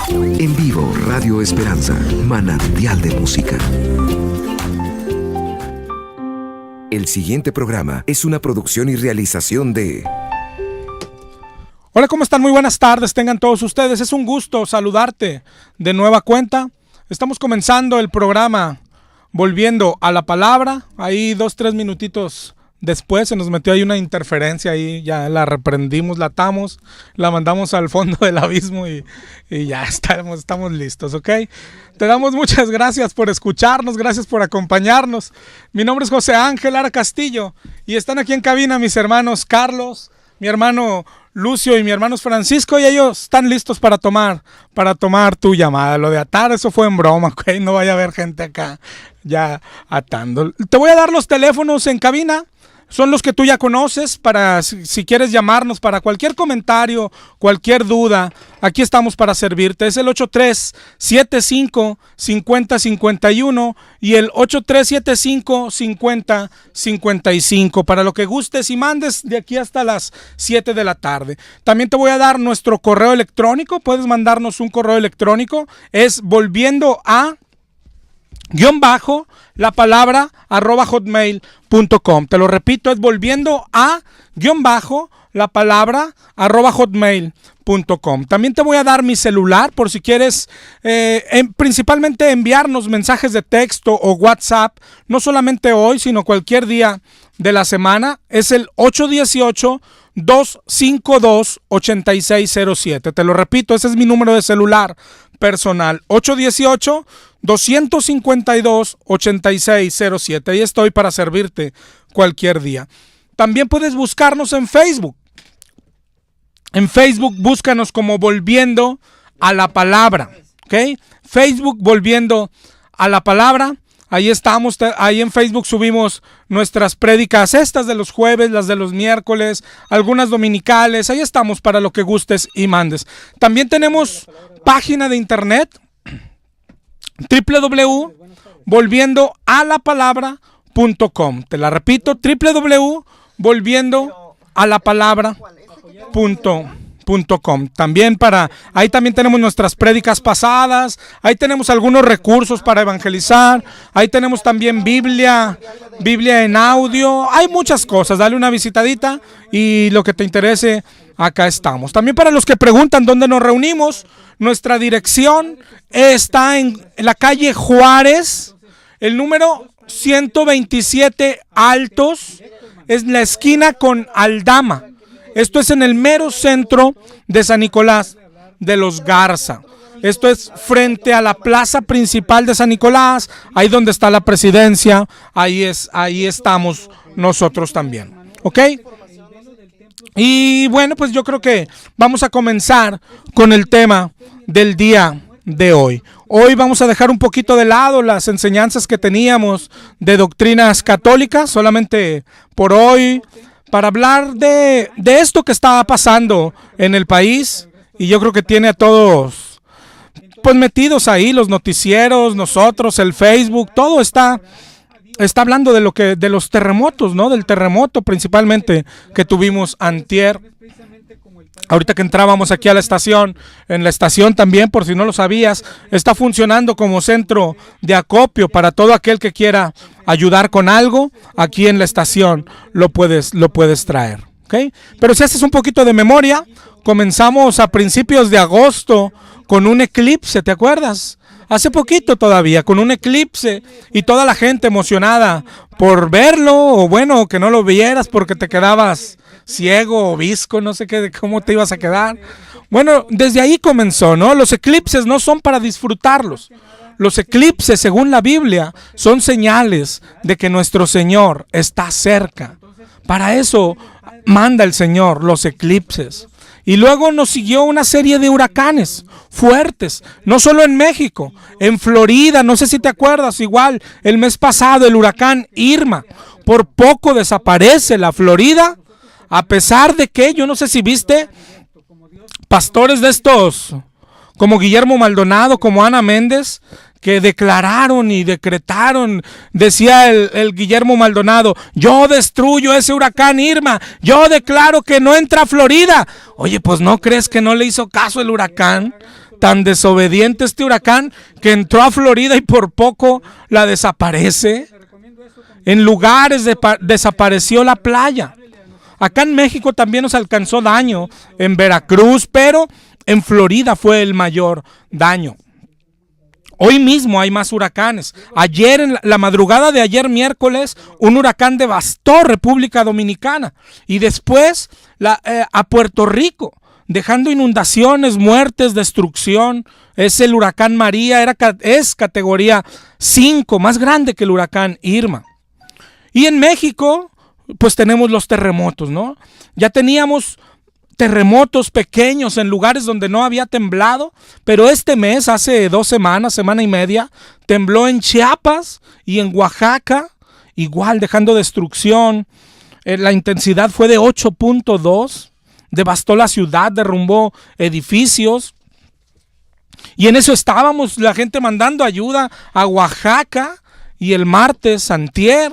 En vivo, Radio Esperanza, manantial de música. El siguiente programa es una producción y realización de... Hola, ¿cómo están? Muy buenas tardes, tengan todos ustedes. Es un gusto saludarte de nueva cuenta. Estamos comenzando el programa Volviendo a la Palabra. Ahí 2-3 minutitos después se nos metió ahí una interferencia, ahí ya la reprendimos, la atamos, la mandamos al fondo del abismo y ya estamos listos, ¿ok? Te damos muchas gracias por escucharnos, gracias por acompañarnos. Mi nombre es José Ángel Lara Castillo y están aquí en cabina mis hermanos Carlos, mi hermano Lucio y mi hermano Francisco, y ellos están listos para tomar tu llamada. Lo de atar, eso fue en broma, ¿ok? No vaya a haber gente acá ya atando. Te voy a dar los teléfonos en cabina. Son los que tú ya conoces para si quieres llamarnos para cualquier comentario, cualquier duda. Aquí estamos para servirte. Es el 8375-5051 y el 8375-5055 para lo que gustes y mandes de aquí hasta las 7 de la tarde. También te voy a dar nuestro correo electrónico. Puedes mandarnos un correo electrónico. Es volviendo a _la palabra @hotmail.com. Te lo repito, es volviendo a _la palabra @hotmail.com. También te voy a dar mi celular por si quieres principalmente enviarnos mensajes de texto o WhatsApp, no solamente hoy, sino cualquier día de la semana. Es el 818-252-8607. Te lo repito, ese es mi número de celular personal, 818-252-8607. Ahí estoy para servirte cualquier día. También puedes buscarnos en Facebook. En Facebook búscanos como Volviendo a la Palabra, ¿ok? Facebook Volviendo a la Palabra. Ahí estamos, ahí en Facebook subimos nuestras prédicas, estas de los jueves, las de los miércoles, algunas dominicales. Ahí estamos para lo que gustes y mandes. También tenemos página de internet, www.volviendoalapalabra.com. Te la repito, www.volviendoalapalabra.com. También ahí también tenemos nuestras prédicas pasadas, ahí tenemos algunos recursos para evangelizar, ahí tenemos también Biblia en audio, hay muchas cosas. Dale una visitadita y lo que te interese, acá estamos. También para los que preguntan dónde nos reunimos, nuestra dirección está en la calle Juárez, el número 127 Altos, es la esquina con Aldama. Esto es en el mero centro de San Nicolás de los Garza. Esto es frente a la plaza principal de San Nicolás, ahí donde está la presidencia, ahí estamos nosotros también, ¿ok? Y bueno, pues yo creo que vamos a comenzar con el tema del día de hoy. Hoy vamos a dejar un poquito de lado las enseñanzas que teníamos de doctrinas católicas, solamente por hoy, para hablar de esto que está pasando en el país. Y yo creo que tiene a todos pues metidos ahí, los noticieros, nosotros, el Facebook, todo está hablando de los terremotos, ¿no? Del terremoto principalmente que tuvimos antier. Ahorita que entrábamos aquí a la estación, en la estación también, por si no lo sabías, está funcionando como centro de acopio para todo aquel que quiera ayudar con algo. Aquí en la estación lo puedes traer, ¿ok? Pero si haces un poquito de memoria, comenzamos a principios de agosto con un eclipse, ¿te acuerdas? Hace poquito todavía, con un eclipse y toda la gente emocionada por verlo, o bueno, que no lo vieras porque te quedabas ciego o visco, no sé qué, cómo te ibas a quedar. Bueno, desde ahí comenzó, ¿no? Los eclipses no son para disfrutarlos. Los eclipses, según la Biblia, son señales de que nuestro Señor está cerca. Para eso manda el Señor los eclipses. Y luego nos siguió una serie de huracanes fuertes, no solo en México, en Florida, no sé si te acuerdas, igual el mes pasado el huracán Irma, por poco desaparece la Florida, a pesar de que, yo no sé si viste, pastores de estos, como Guillermo Maldonado, como Ana Méndez, que declararon y decretaron, decía el Guillermo Maldonado, yo destruyo ese huracán Irma, yo declaro que no entra a Florida. Oye, pues ¿no crees que no le hizo caso el huracán? tan desobediente este huracán que entró a Florida y por poco la desaparece. En lugares desapareció la playa. Acá en México también nos alcanzó daño, en Veracruz, pero en Florida fue el mayor daño. Hoy mismo hay más huracanes. Ayer, en la madrugada de ayer miércoles, un huracán devastó República Dominicana y después a Puerto Rico, dejando inundaciones, muertes, destrucción. Es el huracán María, es categoría 5, más grande que el huracán Irma. Y en México, pues tenemos los terremotos, ¿no? Ya teníamos terremotos pequeños en lugares donde no había temblado, pero este mes, hace 2 semanas, semana y media, tembló en Chiapas y en Oaxaca, igual dejando destrucción. La intensidad fue de 8.2, devastó la ciudad, derrumbó edificios. Y en eso estábamos, la gente mandando ayuda a Oaxaca, y el martes, antier,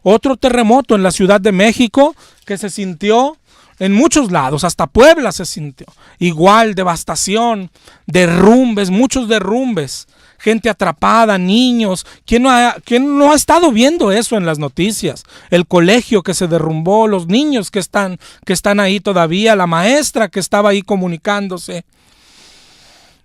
otro terremoto en la Ciudad de México que se sintió en muchos lados, hasta Puebla se sintió. Igual, devastación, derrumbes, muchos derrumbes, gente atrapada, niños. ¿Quién no ha estado viendo eso en las noticias? El colegio que se derrumbó, los niños que están ahí todavía, la maestra que estaba ahí comunicándose.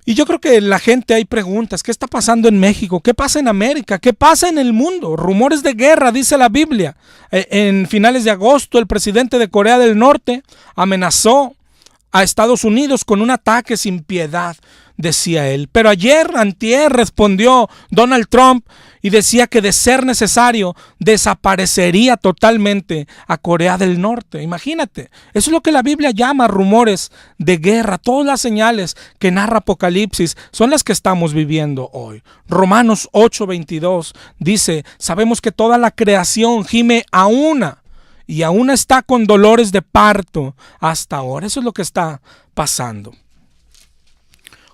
Y yo creo que la gente hay preguntas, ¿qué está pasando en México? ¿Qué pasa en América? ¿Qué pasa en el mundo? Rumores de guerra, dice la Biblia. En finales de agosto, el presidente de Corea del Norte amenazó a Estados Unidos con un ataque sin piedad, decía él. Pero antier, respondió Donald Trump y decía que de ser necesario desaparecería totalmente a Corea del Norte. Imagínate, eso es lo que la Biblia llama rumores de guerra. Todas las señales que narra Apocalipsis son las que estamos viviendo hoy. Romanos 8:22 dice, sabemos que toda la creación gime a una y aún está con dolores de parto hasta ahora. Eso es lo que está pasando.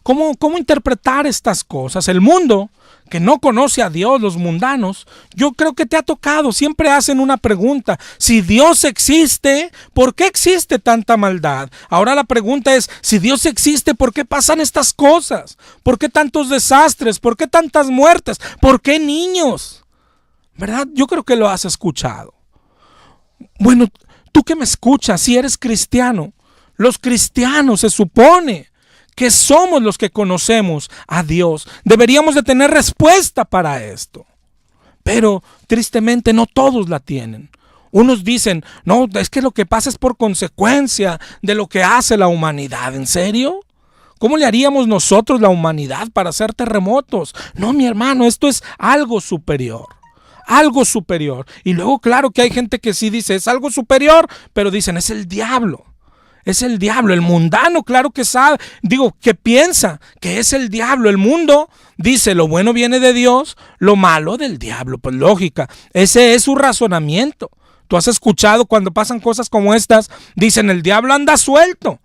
¿Cómo interpretar estas cosas? El mundo que no conoce a Dios, los mundanos, yo creo que te ha tocado, siempre hacen una pregunta: si Dios existe, ¿por qué existe tanta maldad? Ahora la pregunta es, si Dios existe, ¿por qué pasan estas cosas? ¿Por qué tantos desastres? ¿Por qué tantas muertes? ¿Por qué niños? ¿Verdad? Yo creo que lo has escuchado. Bueno, tú que me escuchas, si eres cristiano, los cristianos se supone que somos los que conocemos a Dios. Deberíamos de tener respuesta para esto. Pero tristemente no todos la tienen. Unos dicen, no, es que lo que pasa es por consecuencia de lo que hace la humanidad. ¿En serio? ¿Cómo le haríamos nosotros, la humanidad, para hacer terremotos? No, mi hermano, esto es algo superior. Algo superior. Y luego, claro que hay gente que sí dice, es algo superior, pero dicen, es el diablo. Es el diablo, el mundano, claro que sabe, que piensa que es el diablo. El mundo dice, lo bueno viene de Dios, lo malo del diablo. Pues lógica, ese es su razonamiento. Tú has escuchado cuando pasan cosas como estas, dicen, el diablo anda suelto.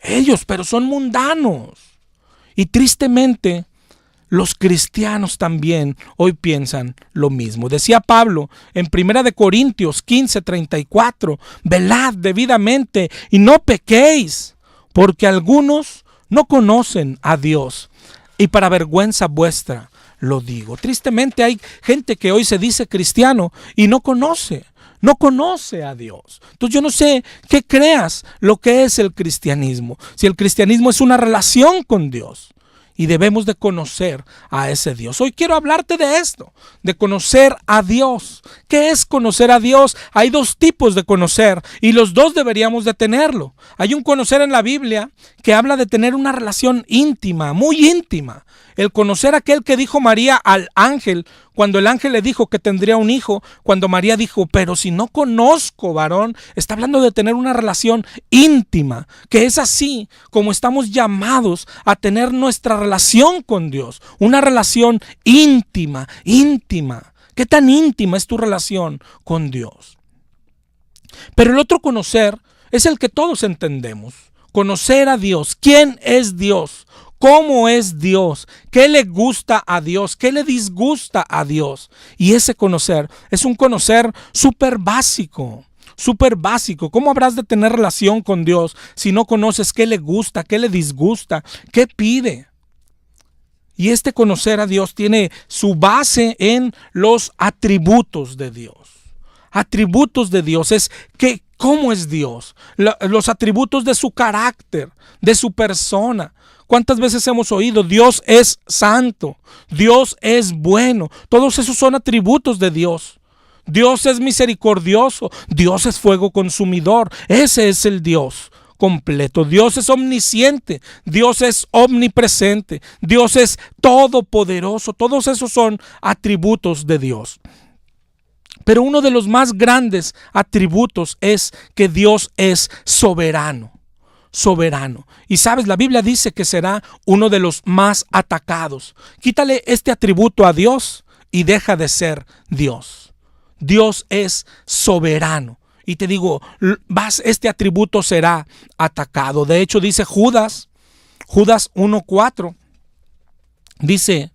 Ellos, pero son mundanos. Y tristemente, los cristianos también hoy piensan lo mismo. Decía Pablo en 1 Corintios 15:34, velad debidamente y no pequéis, porque algunos no conocen a Dios, y para vergüenza vuestra lo digo. Tristemente hay gente que hoy se dice cristiano y no conoce a Dios. Entonces yo no sé qué creas lo que es el cristianismo. Si el cristianismo es una relación con Dios. Y debemos de conocer a ese Dios. Hoy quiero hablarte de esto, de conocer a Dios. ¿Qué es conocer a Dios? Hay 2 tipos de conocer y los 2 deberíamos de tenerlo. Hay un conocer en la Biblia que habla de tener una relación íntima, muy íntima. El conocer aquel que dijo María al ángel, cuando el ángel le dijo que tendría un hijo, cuando María dijo, pero si no conozco varón, está hablando de tener una relación íntima, que es así como estamos llamados a tener nuestra relación con Dios, una relación íntima. ¿Qué tan íntima es tu relación con Dios? Pero el otro conocer es el que todos entendemos, conocer a Dios. ¿Quién es Dios? ¿Cómo es Dios? ¿Qué le gusta a Dios? ¿Qué le disgusta a Dios? Y ese conocer es un conocer súper básico. súper básico. ¿Cómo habrás de tener relación con Dios si no conoces qué le gusta, qué le disgusta, qué pide? Y este conocer a Dios tiene su base en los atributos de Dios. Atributos de Dios es que cómo es Dios, los atributos de su carácter, de su persona. ¿Cuántas veces hemos oído? Dios es santo, Dios es bueno. Todos esos son atributos de Dios. Dios es misericordioso, Dios es fuego consumidor. Ese es el Dios completo. Dios es omnisciente, Dios es omnipresente, Dios es todopoderoso. Todos esos son atributos de Dios. Pero uno de los más grandes atributos es que Dios es soberano. Soberano. Y sabes, la Biblia dice que será uno de los más atacados. Quítale este atributo a Dios y deja de ser Dios. Dios es soberano. Y te digo, este atributo será atacado. De hecho, dice Judas 1:4, dice,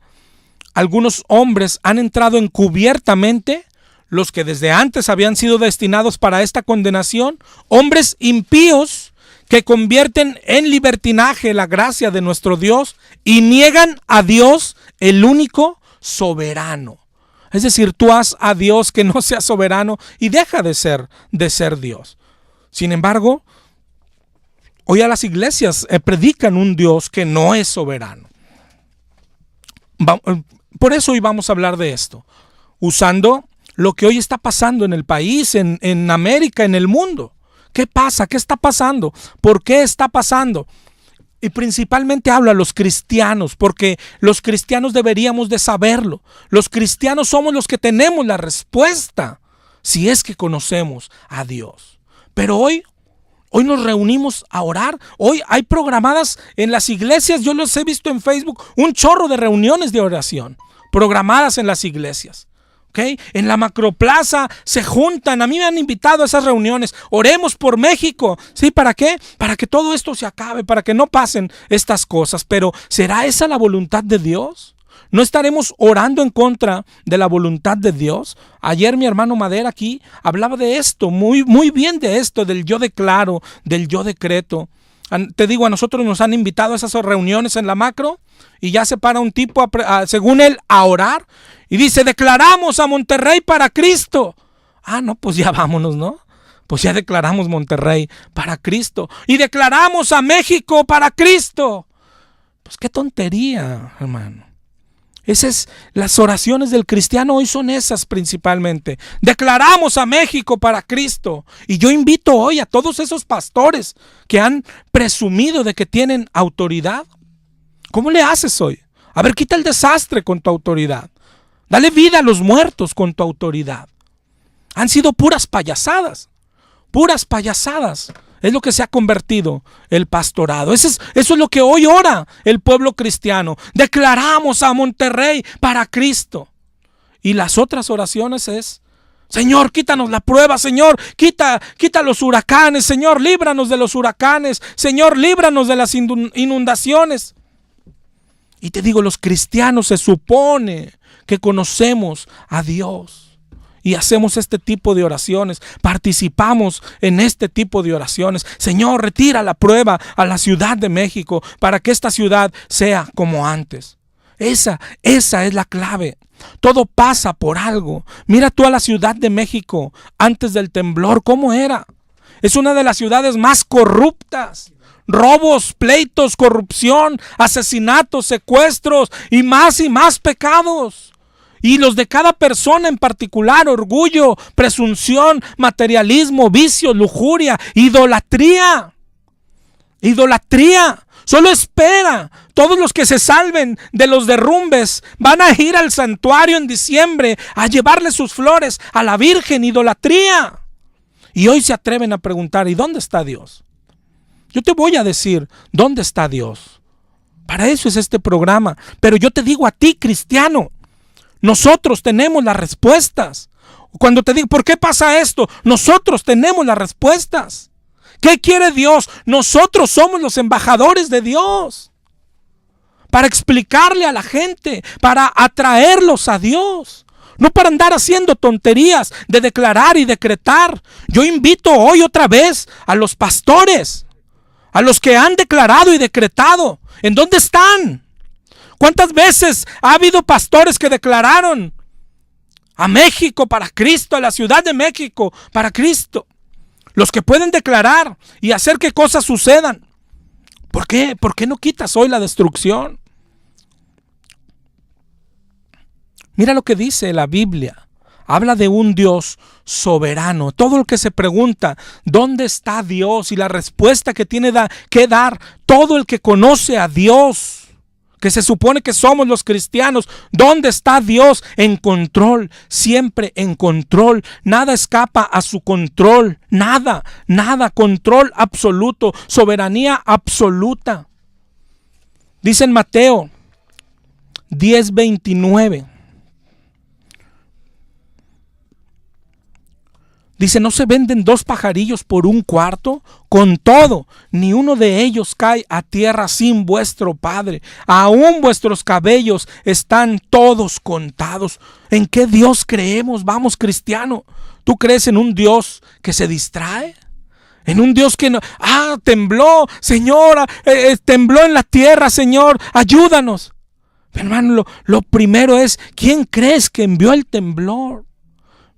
algunos hombres han entrado encubiertamente, los que desde antes habían sido destinados para esta condenación, hombres impíos que convierten en libertinaje la gracia de nuestro Dios y niegan a Dios, el único soberano. Es decir, tú haz a Dios que no sea soberano y deja de ser Dios. Sin embargo, hoy a las iglesias predican un Dios que no es soberano. Por eso hoy vamos a hablar de esto, usando lo que hoy está pasando en el país, en América, en el mundo. ¿Qué pasa? ¿Qué está pasando? ¿Por qué está pasando? Y principalmente hablo a los cristianos, porque los cristianos deberíamos de saberlo. Los cristianos somos los que tenemos la respuesta, si es que conocemos a Dios. Pero hoy nos reunimos a orar. Hoy hay programadas en las iglesias, yo los he visto en Facebook, un chorro de reuniones de oración programadas en las iglesias. ¿Okay? En la macroplaza se juntan. A mí me han invitado a esas reuniones. Oremos por México. ¿Sí? ¿Para qué? Para que todo esto se acabe, para que no pasen estas cosas. Pero ¿será esa la voluntad de Dios? ¿No estaremos orando en contra de la voluntad de Dios? Ayer mi hermano Madera aquí hablaba de esto, muy, muy bien de esto, del yo declaro, del yo decreto. Te digo, a nosotros nos han invitado a esas reuniones en la macro y ya se para un tipo, según él, a orar y dice, declaramos a Monterrey para Cristo. Ah, no, pues ya vámonos, ¿no? Pues ya declaramos Monterrey para Cristo y declaramos a México para Cristo. Pues qué tontería, hermano. Las oraciones del cristiano hoy son esas principalmente. Declaramos a México para Cristo. Y yo invito hoy a todos esos pastores que han presumido de que tienen autoridad. ¿Cómo le haces hoy? A ver, quita el desastre con tu autoridad. Dale vida a los muertos con tu autoridad. Han sido puras payasadas. Puras payasadas. Es lo que se ha convertido el pastorado. Eso es lo que hoy ora el pueblo cristiano. Declaramos a Monterrey para Cristo. Y las otras oraciones es, Señor, quítanos la prueba, Señor, quita los huracanes, Señor, líbranos de los huracanes, Señor, líbranos de las inundaciones. Y te digo, los cristianos se supone que conocemos a Dios. Y hacemos este tipo de oraciones, participamos en este tipo de oraciones. Señor, retira la prueba a la Ciudad de México para que esta ciudad sea como antes. Esa es la clave. Todo pasa por algo. Mira tú a la Ciudad de México antes del temblor, ¿cómo era? Es una de las ciudades más corruptas. Robos, pleitos, corrupción, asesinatos, secuestros y más pecados. Y los de cada persona en particular, orgullo, presunción, materialismo, vicio, lujuria, idolatría. Idolatría. Solo espera. Todos los que se salven de los derrumbes van a ir al santuario en diciembre a llevarle sus flores a la Virgen. Idolatría. Y hoy se atreven a preguntar, ¿y dónde está Dios? Yo te voy a decir, ¿dónde está Dios? Para eso es este programa. Pero yo te digo a ti, cristiano, nosotros tenemos las respuestas. Cuando te digo, ¿por qué pasa esto? Nosotros tenemos las respuestas. ¿Qué quiere Dios? Nosotros somos los embajadores de Dios. Para explicarle a la gente, para atraerlos a Dios. No para andar haciendo tonterías de declarar y decretar. Yo invito hoy otra vez a los pastores, a los que han declarado y decretado. ¿En dónde están? ¿Cuántas veces ha habido pastores que declararon a México para Cristo, a la Ciudad de México para Cristo? Los que pueden declarar y hacer que cosas sucedan. ¿Por qué? ¿Por qué no quitas hoy la destrucción? Mira lo que dice la Biblia. Habla de un Dios soberano. Todo lo que se pregunta, ¿dónde está Dios? Y la respuesta que tiene que dar todo el que conoce a Dios, que se supone que somos los cristianos. ¿Dónde está Dios? En control, siempre en control. Nada escapa a su control. Nada, control absoluto, soberanía absoluta. Dice en Mateo 10:29. Dice, ¿no se venden 2 pajarillos por 1 cuarto? Con todo, ni uno de ellos cae a tierra sin vuestro Padre. Aún vuestros cabellos están todos contados. ¿En qué Dios creemos? Vamos, cristiano. ¿Tú crees en un Dios que se distrae? En un Dios que no... tembló, Señor, tembló en la tierra, Señor, ayúdanos. Pero hermano, lo primero es, ¿quién crees que envió el temblor?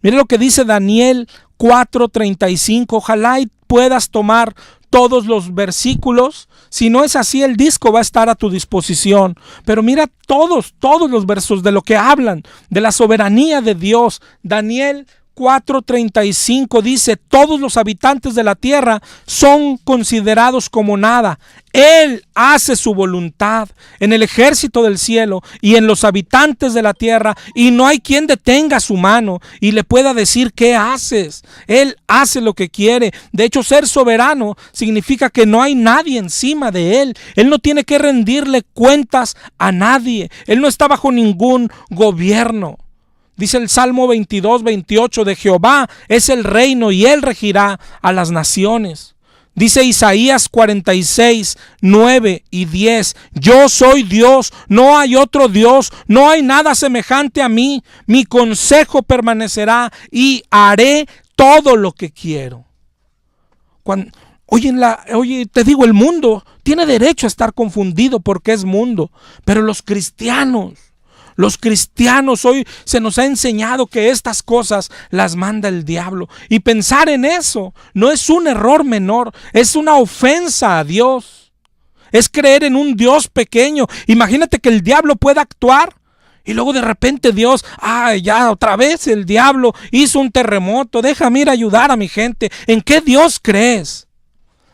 Mira lo que dice Daniel 4:35. Ojalá y puedas tomar todos los versículos. Si no es así, el disco va a estar a tu disposición. Pero mira todos los versos de lo que hablan de la soberanía de Dios. Daniel 4:35 dice, todos los habitantes de la tierra son considerados como nada. Él hace su voluntad en el ejército del cielo y en los habitantes de la tierra, y no hay quien detenga su mano y le pueda decir qué haces. Él hace lo que quiere. De hecho, ser soberano significa que no hay nadie encima de él. Él no tiene que rendirle cuentas a nadie. Él no está bajo ningún gobierno. Dice el Salmo 22:28, de Jehová es el reino y él regirá a las naciones. Dice Isaías 46:9 y 10, yo soy Dios, no hay otro Dios, no hay nada semejante a mí. Mi consejo permanecerá y haré todo lo que quiero. Oye, te digo, el mundo tiene derecho a estar confundido porque es mundo, pero los cristianos hoy se nos ha enseñado que estas cosas las manda el diablo. Y pensar en eso no es un error menor, es una ofensa a Dios. Es creer en un Dios pequeño. Imagínate que el diablo pueda actuar y luego de repente Dios, ya otra vez el diablo hizo un terremoto, déjame ir a ayudar a mi gente. ¿En qué Dios crees?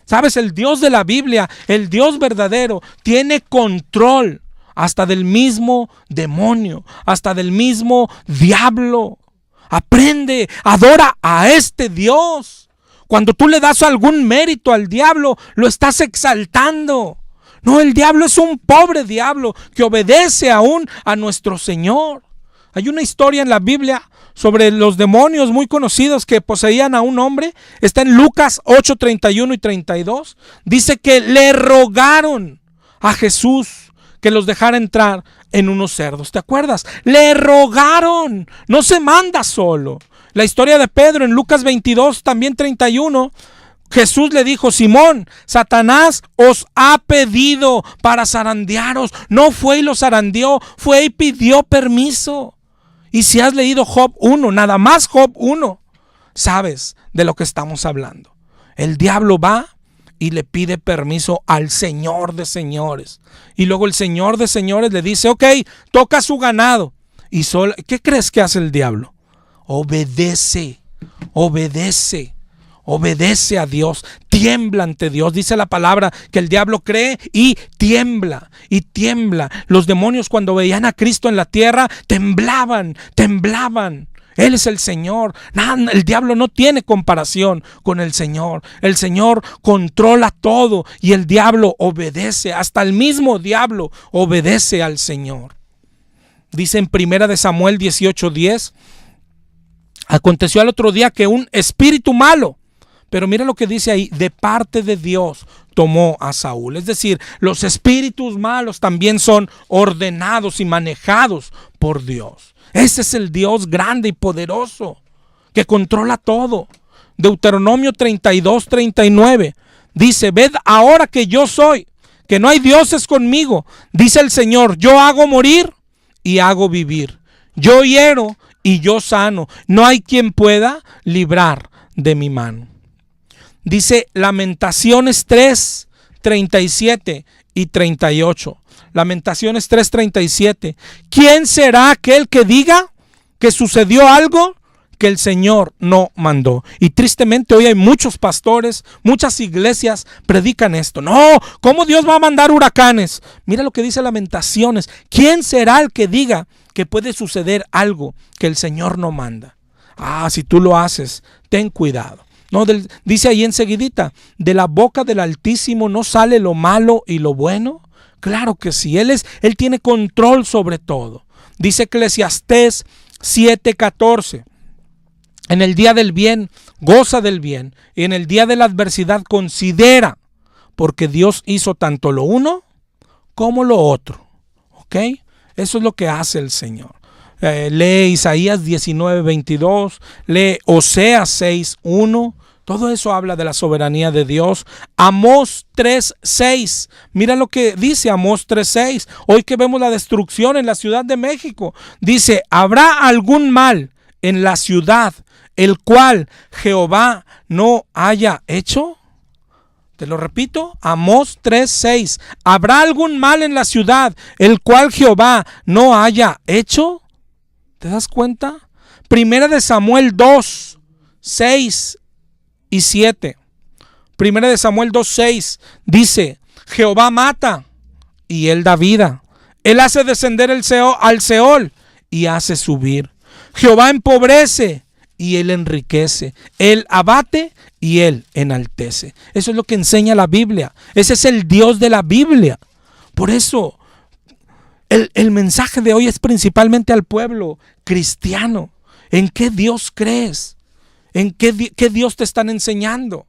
¿Sabes? El Dios de la Biblia, el Dios verdadero, tiene control hasta del mismo demonio, hasta del mismo diablo. Aprende, adora a este Dios. Cuando tú le das algún mérito al diablo, lo estás exaltando. No, el diablo es un pobre diablo que obedece aún a nuestro Señor. Hay una historia en la Biblia sobre los demonios muy conocidos que poseían a un hombre. Está en Lucas 8:31 y 32. Dice que le rogaron a Jesús que los dejara entrar en unos cerdos. ¿Te acuerdas? Le rogaron. No se manda solo. La historia de Pedro en Lucas 22, también 31. Jesús le dijo, Simón, Satanás os ha pedido para zarandearos. No fue y los zarandeó, fue y pidió permiso. Y si has leído Job 1, nada más Job 1, sabes de lo que estamos hablando. El diablo va y le pide permiso al Señor de señores. Y luego el Señor de señores le dice, ok, toca su ganado. Y ¿qué crees que hace el diablo? Obedece a Dios, tiembla ante Dios. Dice la palabra que el diablo cree y tiembla. Los demonios cuando veían a Cristo en la tierra, temblaban. Él es el Señor. El diablo no tiene comparación con el Señor. El Señor controla todo y el diablo obedece. Hasta el mismo diablo obedece al Señor. Dice en 1 Samuel 18:10, aconteció al otro día que un espíritu malo, pero mira lo que dice ahí, de parte de Dios tomó a Saúl. Es decir, los espíritus malos también son ordenados y manejados por Dios. Ese es el Dios grande y poderoso que controla todo. Deuteronomio 32:39 dice: ved ahora que yo soy, que no hay dioses conmigo, dice el Señor, yo hago morir y hago vivir, yo hiero y yo sano, no hay quien pueda librar de mi mano. Dice Lamentaciones 3:37 y 38. Lamentaciones 3:37. ¿Quién será aquel que diga que sucedió algo que el Señor no mandó? Y tristemente hoy hay muchos pastores, muchas iglesias predican esto. No, ¿cómo Dios va a mandar huracanes? Mira lo que dice Lamentaciones. ¿Quién será el que diga que puede suceder algo que el Señor no manda? Si tú lo haces, ten cuidado. No, dice ahí enseguidita, de la boca del Altísimo no sale lo malo y lo bueno. Claro que sí, Él tiene control sobre todo. Dice Eclesiastés 7:14. En el día del bien, goza del bien, y en el día de la adversidad considera, porque Dios hizo tanto lo uno como lo otro. ¿Ok? Eso es lo que hace el Señor. Lee Isaías 19:22, lee Oseas 6:1. Todo eso habla de la soberanía de Dios. Amós 3:6. Mira lo que dice Amós 3:6. Hoy que vemos la destrucción en la Ciudad de México. Dice: ¿habrá algún mal en la ciudad el cual Jehová no haya hecho? Te lo repito, Amós 3:6. ¿Habrá algún mal en la ciudad el cual Jehová no haya hecho? ¿Te das cuenta? Primera de Samuel 2:6 y 7. Primera de Samuel 2:6 dice: Jehová mata y él da vida. Él hace descender al Seol y hace subir. Jehová empobrece y él enriquece. Él abate y él enaltece. Eso es lo que enseña la Biblia. Ese es el Dios de la Biblia. Por eso el mensaje de hoy es principalmente al pueblo cristiano. ¿En qué Dios crees? ¿En qué Dios te están enseñando?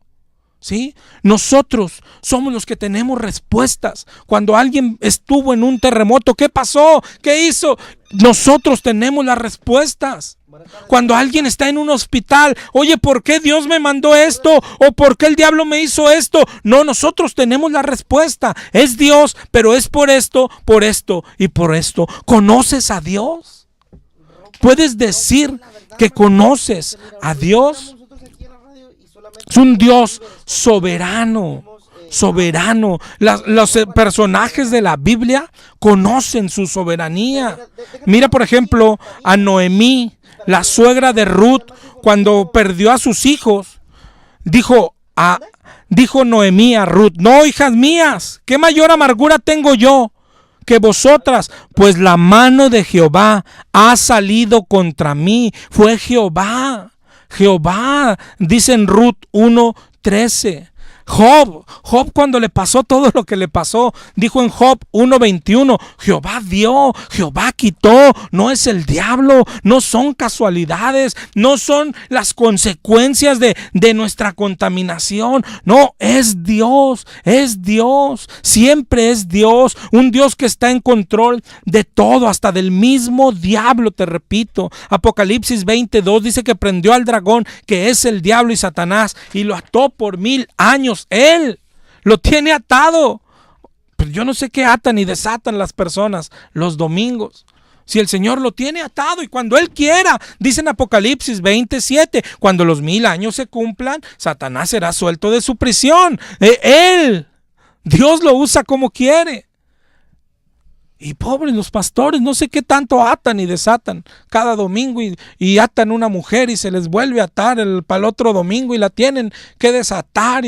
¿Sí? Nosotros somos los que tenemos respuestas. Cuando alguien estuvo en un terremoto, ¿qué pasó? ¿Qué hizo? Nosotros tenemos las respuestas. Cuando alguien está en un hospital, oye, ¿por qué Dios me mandó esto? ¿O por qué el diablo me hizo esto? No, nosotros tenemos la respuesta. Es Dios, pero es por esto y por esto. ¿Conoces a Dios? ¿Puedes decir que conoces a Dios? Es un Dios soberano. Los personajes de la Biblia conocen su soberanía. Mira, por ejemplo, a Noemí, la suegra de Ruth, cuando perdió a sus hijos, dijo Noemí a Ruth: no, hijas mías, ¿qué mayor amargura tengo yo que vosotras? Pues la mano de Jehová ha salido contra mí. Fue Jehová, dice en Ruth 1:13. Job cuando le pasó todo lo que le pasó, dijo en Job 1:21, Jehová dio, Jehová quitó, no es el diablo, no son casualidades, no son las consecuencias de nuestra contaminación, no, es Dios, siempre es Dios, un Dios que está en control de todo, hasta del mismo diablo, te repito. Apocalipsis 20:2 dice que prendió al dragón, que es el diablo y Satanás, y lo ató por 1000 años. Él lo tiene atado. Pues yo no sé qué atan y desatan las personas los domingos. Si el Señor lo tiene atado y cuando Él quiera, dice en Apocalipsis 27, cuando los 1000 años se cumplan, Satanás será suelto de su prisión. Dios lo usa como quiere. Y pobres los pastores, no sé qué tanto atan y desatan cada domingo y atan una mujer y se les vuelve a atar para el otro domingo y la tienen que desatar.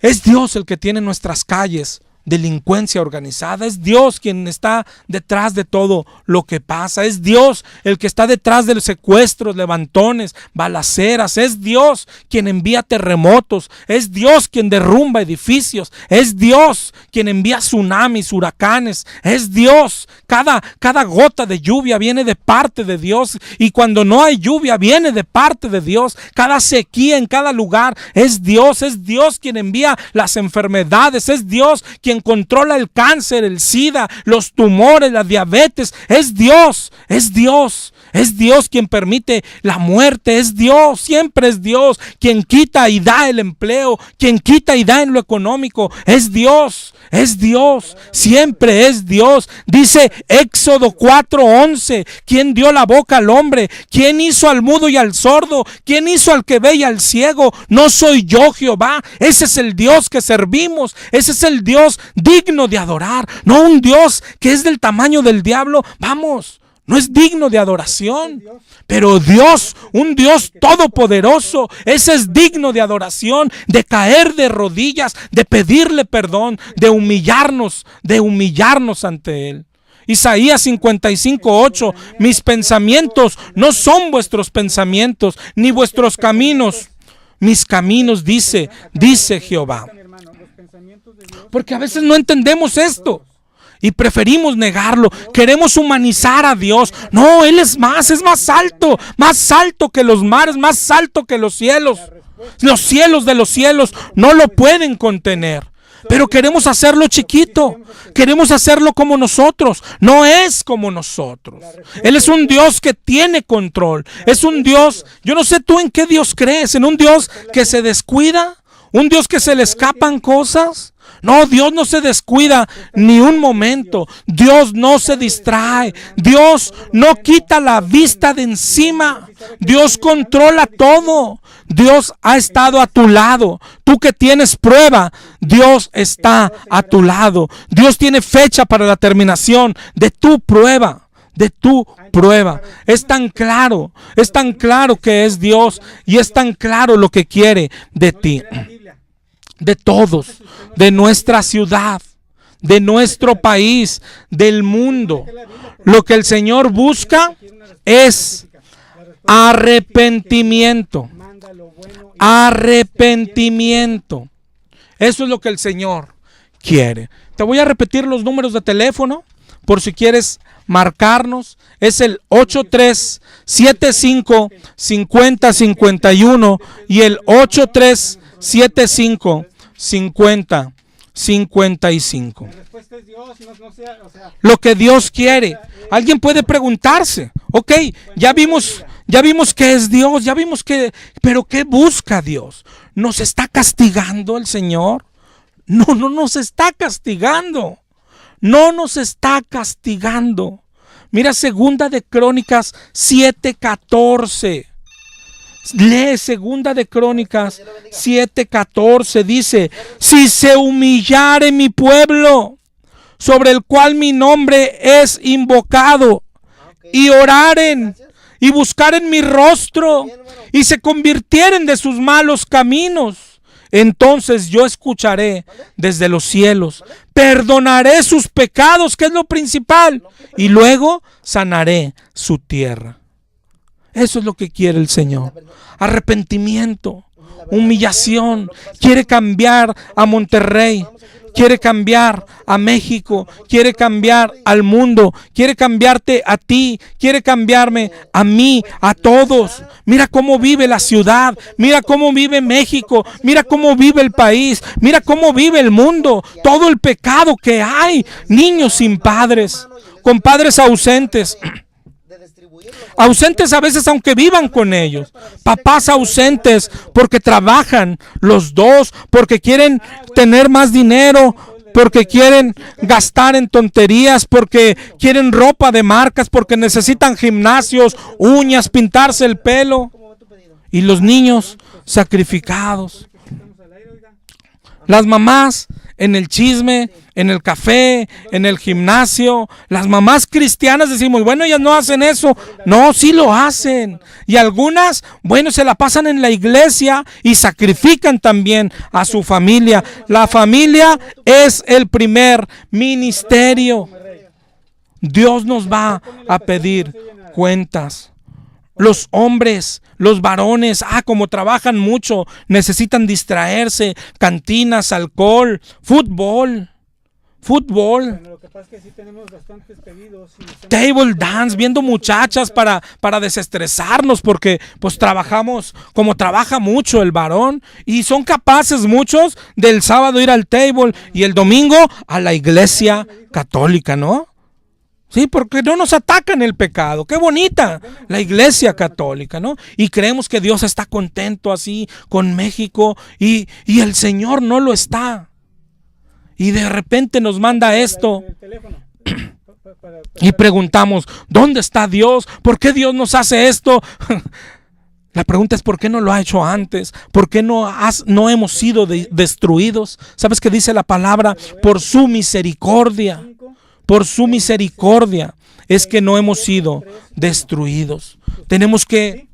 Es Dios el que tiene en nuestras calles delincuencia organizada. Es Dios quien está detrás de todo lo que pasa. Es Dios el que está detrás de los secuestros, levantones, balaceras. Es Dios quien envía terremotos. Es Dios quien derrumba edificios. Es Dios quien envía tsunamis, huracanes. Es Dios. Cada gota de lluvia viene de parte de Dios. Y cuando no hay lluvia, viene de parte de Dios. Cada sequía en cada lugar es Dios. Es Dios quien envía las enfermedades. Es Dios quien quien controla el cáncer, el SIDA, los tumores, la diabetes. Es Dios, es Dios. Es Dios quien permite la muerte, es Dios, siempre es Dios quien quita y da el empleo, quien quita y da en lo económico, es Dios, siempre es Dios. Dice Éxodo 4:11, ¿quién dio la boca al hombre? ¿Quién hizo al mudo y al sordo? ¿Quién hizo al que ve y al ciego? No soy yo, Jehová. Ese es el Dios que servimos, ese es el Dios digno de adorar, no un Dios que es del tamaño del diablo. Vamos, no es digno de adoración, pero Dios, un Dios todopoderoso, ese es digno de adoración, de caer de rodillas, de pedirle perdón, de humillarnos ante Él. Isaías 55:8, mis pensamientos no son vuestros pensamientos, ni vuestros caminos, mis caminos, dice Jehová. Porque a veces no entendemos esto y preferimos negarlo. Queremos humanizar a Dios. No, Él es más alto que los mares, más alto que los cielos. Los cielos de los cielos no lo pueden contener. Pero queremos hacerlo chiquito. Queremos hacerlo como nosotros. No es como nosotros. Él es un Dios que tiene control. Es un Dios, yo no sé tú en qué Dios crees. ¿En un Dios que se descuida? ¿Un Dios que se le escapan cosas? No, Dios no se descuida ni un momento. Dios no se distrae. Dios no quita la vista de encima. Dios controla todo. Dios ha estado a tu lado. Tú que tienes prueba, Dios está a tu lado. Dios tiene fecha para la terminación de tu prueba. Es tan claro que es Dios y es tan claro lo que quiere de ti, de todos, de nuestra ciudad, de nuestro país, del mundo. Lo que el Señor busca es arrepentimiento. Eso es lo que el Señor quiere. Te voy a repetir los números de teléfono por si quieres marcarnos. Es el 8375-5051 y el 8375-5055. Lo que Dios quiere. Alguien puede preguntarse, ok, ya vimos que es Dios, pero ¿qué busca Dios? ¿Nos está castigando el Señor? No nos está castigando. No nos está castigando. Mira, Segunda de Crónicas 7:14. Lee Segunda de Crónicas 7:14. Dice: si se humillare mi pueblo, sobre el cual mi nombre es invocado, y oraren y buscaren mi rostro, y se convirtieren de sus malos caminos, entonces yo escucharé desde los cielos, perdonaré sus pecados, que es lo principal, y luego sanaré su tierra. Eso es lo que quiere el Señor. Arrepentimiento, humillación. Quiere cambiar a Monterrey, quiere cambiar a México, quiere cambiar al mundo, quiere cambiarte a ti, quiere cambiarme a mí, a todos. Mira cómo vive la ciudad, mira cómo vive México, mira cómo vive el país, mira cómo vive el mundo, todo el pecado que hay, niños sin padres, con padres ausentes a veces aunque vivan con ellos, papás ausentes porque trabajan los dos, porque quieren tener más dinero, porque quieren gastar en tonterías, porque quieren ropa de marcas, porque necesitan gimnasios, uñas, pintarse el pelo, y los niños sacrificados. Las mamás en el chisme, en el café, en el gimnasio. Las mamás cristianas decimos, bueno, ellas no hacen eso. No, sí lo hacen. Y algunas, bueno, se la pasan en la iglesia y sacrifican también a su familia. La familia es el primer ministerio. Dios nos va a pedir cuentas. Los hombres, los varones, como trabajan mucho, necesitan distraerse, cantinas, alcohol, fútbol. fútbol, Bueno, lo que pasa es que sí tenemos bastantes pedidos. table dance, viendo muchachas para desestresarnos, porque pues trabajamos, como trabaja mucho el varón, y son capaces muchos del sábado ir al table y el domingo a la iglesia católica, ¿no? Sí, porque no nos atacan el pecado. Qué bonita la iglesia católica, ¿no? Y creemos que Dios está contento así con México y el Señor no lo está. Y de repente nos manda esto y preguntamos, ¿dónde está Dios? ¿Por qué Dios nos hace esto? La pregunta es, ¿por qué no lo ha hecho antes? ¿Por qué no hemos sido destruidos? ¿Sabes qué dice la palabra? Por su misericordia. Por su misericordia es que no hemos sido destruidos. Tenemos que,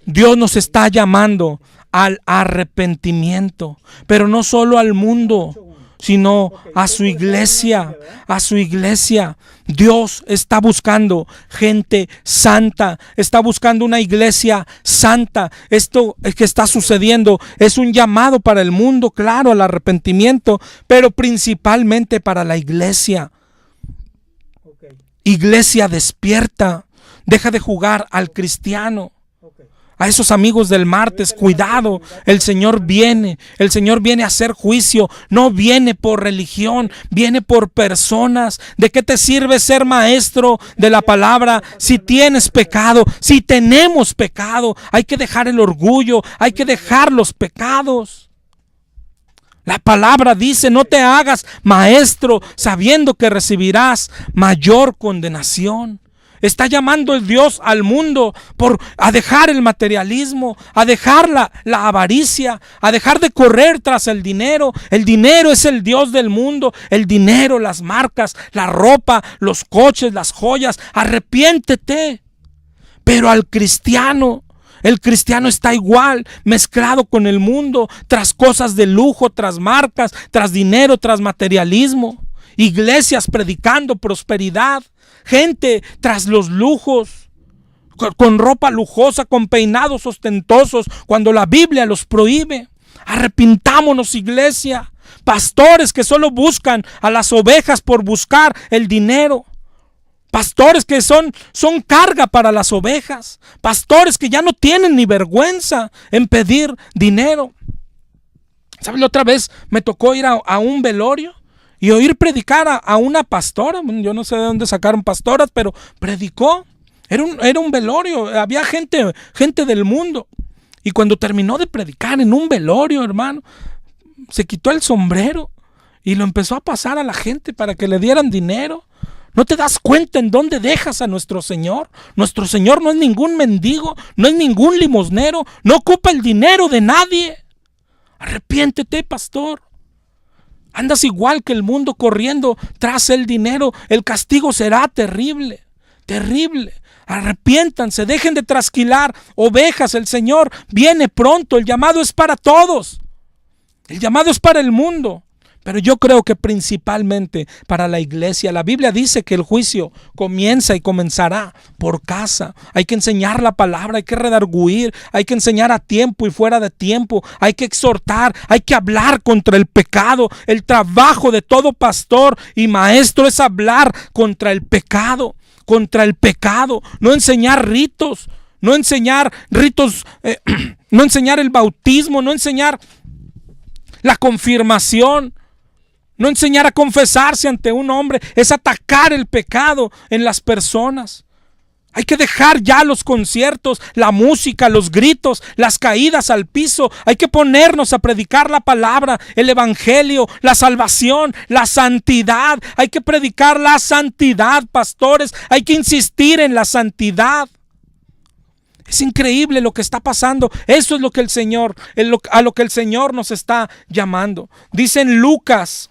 Dios nos está llamando al arrepentimiento, pero no solo al mundo, sino a su iglesia, a su iglesia. Dios está buscando gente santa, está buscando una iglesia santa. Esto que está sucediendo es un llamado para el mundo, claro, al arrepentimiento, pero principalmente para la iglesia. Iglesia, despierta, deja de jugar al cristiano. A esos amigos del martes, cuidado, el Señor viene a hacer juicio, no viene por religión, viene por personas. ¿De qué te sirve ser maestro de la palabra si tienes pecado, si tenemos pecado? Hay que dejar el orgullo, hay que dejar los pecados. La palabra dice, no te hagas maestro sabiendo que recibirás mayor condenación. Está llamando el Dios al mundo a dejar el materialismo, a dejar la avaricia, a dejar de correr tras el dinero. El dinero es el Dios del mundo. El dinero, las marcas, la ropa, los coches, las joyas. Arrepiéntete. Pero al cristiano, el cristiano está igual, mezclado con el mundo, tras cosas de lujo, tras marcas, tras dinero, tras materialismo. Iglesias predicando prosperidad, gente tras los lujos, con ropa lujosa, con peinados ostentosos, cuando la Biblia los prohíbe. Arrepintámonos, iglesia. Pastores que solo buscan a las ovejas por buscar el dinero. Pastores que son carga para las ovejas. Pastores que ya no tienen ni vergüenza en pedir dinero. ¿Sabes? La otra vez me tocó ir a un velorio y oír predicar a una pastora. Yo no sé de dónde sacaron pastoras, pero predicó. Era un velorio, había gente del mundo. Y cuando terminó de predicar en un velorio, hermano, se quitó el sombrero y lo empezó a pasar a la gente para que le dieran dinero. ¿No te das cuenta en dónde dejas a nuestro Señor? Nuestro Señor no es ningún mendigo, no es ningún limosnero, no ocupa el dinero de nadie. Arrepiéntete, pastor. Andas igual que el mundo corriendo tras el dinero. El castigo será terrible, terrible. Arrepiéntanse, dejen de trasquilar ovejas. El Señor viene pronto. El llamado es para todos. El llamado es para el mundo. Pero yo creo que principalmente para la iglesia. La Biblia dice que el juicio comienza y comenzará por casa. Hay que enseñar la palabra, hay que redarguir, hay que enseñar a tiempo y fuera de tiempo. Hay que exhortar, hay que hablar contra el pecado. El trabajo de todo pastor y maestro es hablar contra el pecado. Contra el pecado. No enseñar ritos, no enseñar ritos, no enseñar el bautismo, no enseñar la confirmación. No enseñar a confesarse ante un hombre es atacar el pecado en las personas. Hay que dejar ya los conciertos, la música, los gritos, las caídas al piso. Hay que ponernos a predicar la palabra, el evangelio, la salvación, la santidad. Hay que predicar la santidad, pastores. Hay que insistir en la santidad. Es increíble lo que está pasando. Eso es lo que a lo que el Señor nos está llamando. Dice en Lucas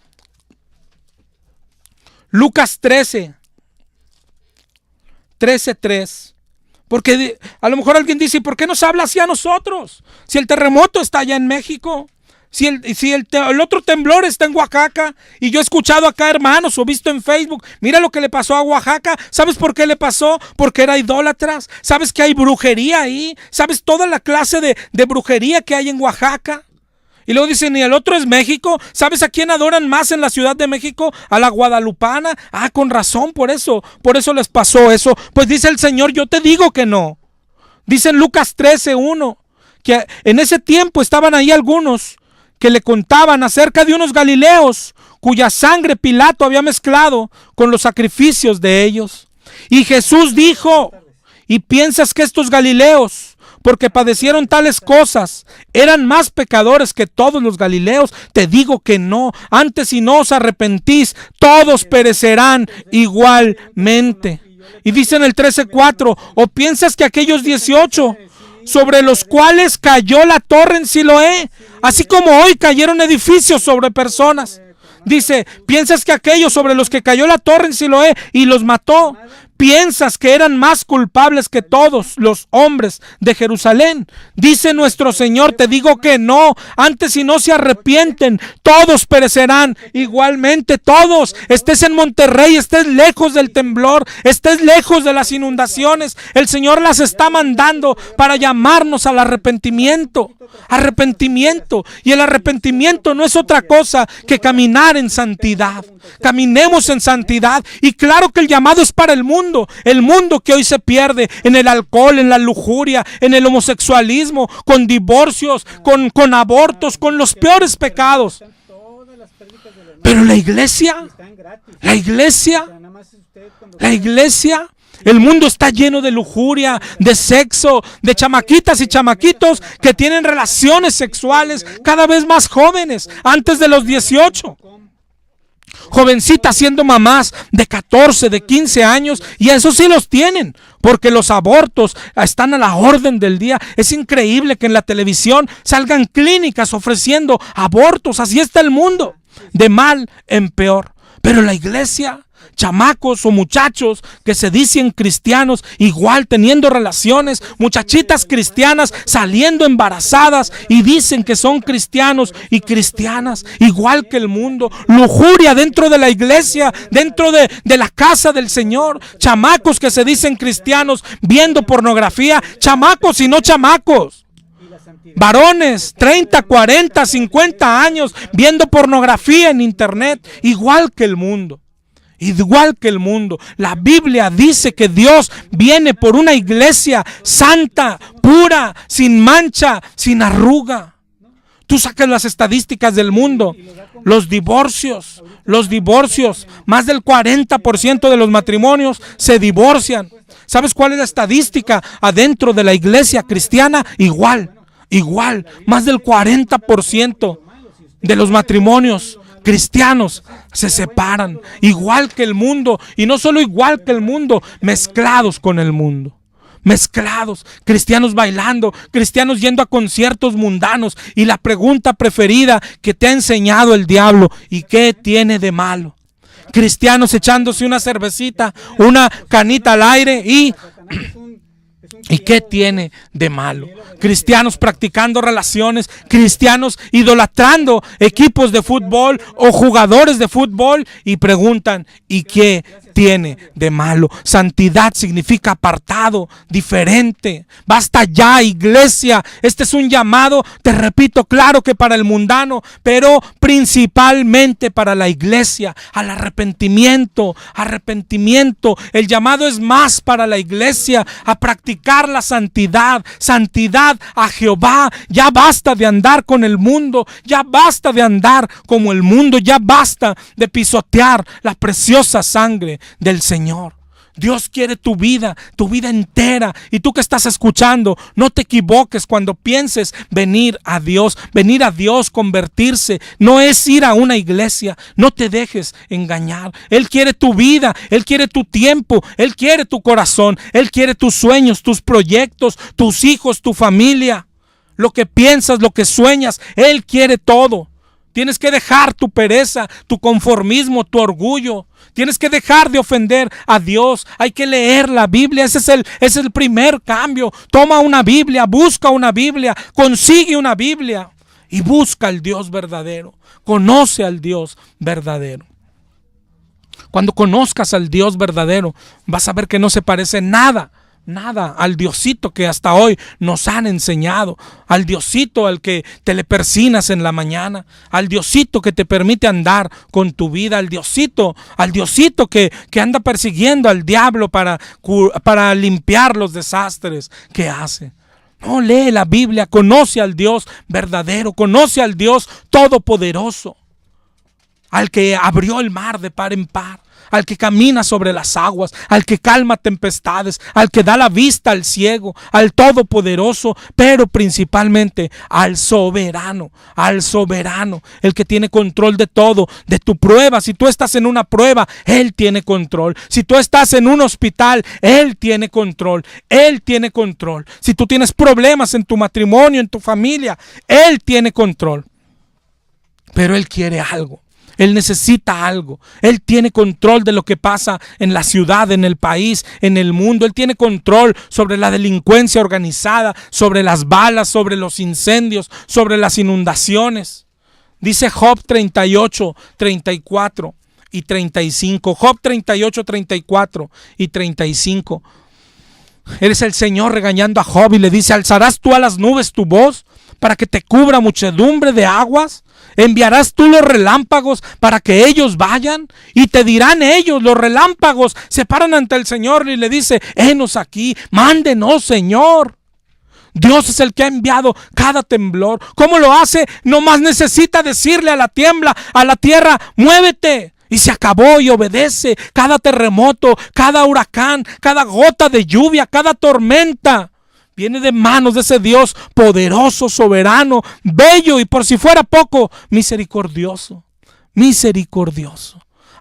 13:3. Porque a lo mejor alguien dice, ¿por qué nos habla así a nosotros? Si el terremoto está allá en México, si el otro temblor está en Oaxaca, y yo he escuchado acá hermanos o visto en Facebook, mira lo que le pasó a Oaxaca. ¿Sabes por qué le pasó? Porque era idólatras. ¿Sabes que hay brujería ahí? ¿Sabes toda la clase de brujería que hay en Oaxaca? Y luego dicen, y el otro es México. ¿Sabes a quién adoran más en la Ciudad de México? A la guadalupana. Ah, con razón, por eso les pasó eso. Pues dice el Señor, yo te digo que no. Dice en Lucas 13:1 que en ese tiempo estaban ahí algunos que le contaban acerca de unos galileos cuya sangre Pilato había mezclado con los sacrificios de ellos. Y Jesús dijo, ¿y piensas que estos galileos, porque padecieron tales cosas, eran más pecadores que todos los galileos? Te digo que no. Antes, si no os arrepentís, todos perecerán igualmente. Y dice en el 13:4, ¿o piensas que aquellos 18 sobre los cuales cayó la torre en Siloé, así como hoy cayeron edificios sobre personas? Dice, ¿piensas que aquellos sobre los que cayó la torre en Siloé y los mató, piensas que eran más culpables que todos los hombres de Jerusalén? Dice nuestro Señor, te digo que no. Antes, si no se arrepienten, todos perecerán igualmente, todos. Estés en Monterrey, estés lejos del temblor, estés lejos de las inundaciones, el Señor las está mandando para llamarnos al arrepentimiento. Arrepentimiento. Y el arrepentimiento no es otra cosa que caminar en santidad. Caminemos en santidad. Y claro que el llamado es para el mundo que hoy se pierde en el alcohol, en la lujuria, en el homosexualismo, con divorcios, con abortos, con los peores pecados. Pero la iglesia, el mundo está lleno de lujuria, de sexo, de chamaquitas y chamaquitos que tienen relaciones sexuales cada vez más jóvenes, antes de los 18. Jovencitas siendo mamás de 14, de 15 años, y eso sí los tienen, porque los abortos están a la orden del día. Es increíble que en la televisión salgan clínicas ofreciendo abortos. Así está el mundo, de mal en peor. Pero la iglesia, chamacos o muchachos que se dicen cristianos, igual teniendo relaciones, muchachitas cristianas saliendo embarazadas y dicen que son cristianos y cristianas, igual que el mundo. Lujuria dentro de la iglesia, dentro de la casa del Señor. Chamacos que se dicen cristianos viendo pornografía, chamacos y no chamacos. Varones, 30, 40, 50 años viendo pornografía en internet, igual que el mundo. Igual que el mundo. La Biblia dice que Dios viene por una iglesia santa, pura, sin mancha, sin arruga. Tú sacas las estadísticas del mundo. Los divorcios, más del 40% de los matrimonios se divorcian. ¿Sabes cuál es la estadística adentro de la iglesia cristiana? Igual, más del 40% de los matrimonios cristianos se separan, igual que el mundo, y no solo igual que el mundo, mezclados con el mundo. Mezclados, cristianos bailando, cristianos yendo a conciertos mundanos, y la pregunta preferida que te ha enseñado el diablo: ¿y qué tiene de malo? Cristianos echándose una cervecita, una canita al aire, ¿y qué tiene de malo? Cristianos practicando relaciones, cristianos idolatrando equipos de fútbol o jugadores de fútbol, y preguntan: ¿y qué tiene de malo? Santidad significa apartado, diferente. Basta ya, iglesia. Este es un llamado, te repito, claro que para el mundano, pero principalmente para la iglesia, al arrepentimiento. El llamado es más para la iglesia, a practicar la santidad a Jehová. Ya basta de andar con el mundo, ya basta de andar como el mundo, ya basta de pisotear la preciosa sangre del Señor. Dios quiere tu vida entera. Y tú que estás escuchando, no te equivoques cuando pienses venir a Dios, convertirse. No es ir a una iglesia. No te dejes engañar. Él quiere tu vida, Él quiere tu tiempo, Él quiere tu corazón, Él quiere tus sueños, tus proyectos, tus hijos, tu familia. Lo que piensas, lo que sueñas, Él quiere todo. Tienes que dejar tu pereza, tu conformismo, tu orgullo. Tienes que dejar de ofender a Dios. Hay que leer la Biblia. Ese es el primer cambio. Toma una Biblia, busca una Biblia, consigue una Biblia y busca al Dios verdadero. Conoce al Dios verdadero. Cuando conozcas al Dios verdadero, vas a ver que no se parece nada nada al Diosito que hasta hoy nos han enseñado, al Diosito al que te le persinas en la mañana, al Diosito que te permite andar con tu vida, al Diosito que anda persiguiendo al diablo para limpiar los desastres que hace. No, lee la Biblia, conoce al Dios verdadero, conoce al Dios todopoderoso, al que abrió el mar de par en par, al que camina sobre las aguas, al que calma tempestades, al que da la vista al ciego, al todopoderoso, pero principalmente al soberano, el que tiene control de todo, de tu prueba. Si tú estás en una prueba, Él tiene control. Si tú estás en un hospital, Él tiene control. Si tú tienes problemas en tu matrimonio, en tu familia, Él tiene control. Pero Él quiere algo. Él necesita algo. Él tiene control de lo que pasa en la ciudad, en el país, en el mundo. Él tiene control sobre la delincuencia organizada, sobre las balas, sobre los incendios, sobre las inundaciones. Dice Job 38, 34 y 35. Job 38, 34 y 35. Eres el Señor regañando a Job y le dice: ¿alzarás tú a las nubes tu voz para que te cubra muchedumbre de aguas? ¿Enviarás tú los relámpagos para que ellos vayan? Y te dirán ellos, los relámpagos se paran ante el Señor y le dice: henos aquí, mándenos, Señor. Dios es el que ha enviado cada temblor. ¿Cómo lo hace? Nomás necesita decirle a la tierra, muévete. Y se acabó y obedece. Cada terremoto, cada huracán, cada gota de lluvia, cada tormenta viene de manos de ese Dios poderoso, soberano, bello y por si fuera poco, misericordioso.